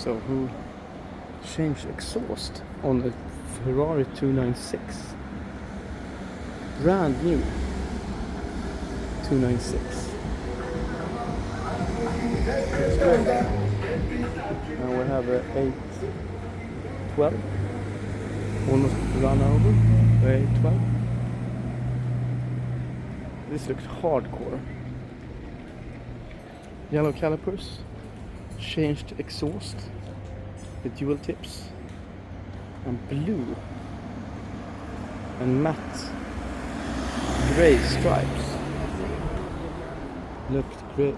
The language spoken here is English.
also who changed exhaust on the Ferrari 296. Brand new 296. That's great. And we have a 812. Almost run over. 812. This looks hardcore. Yellow calipers. Changed exhaust. The dual tips. And blue. And matte grey stripes. Looked great.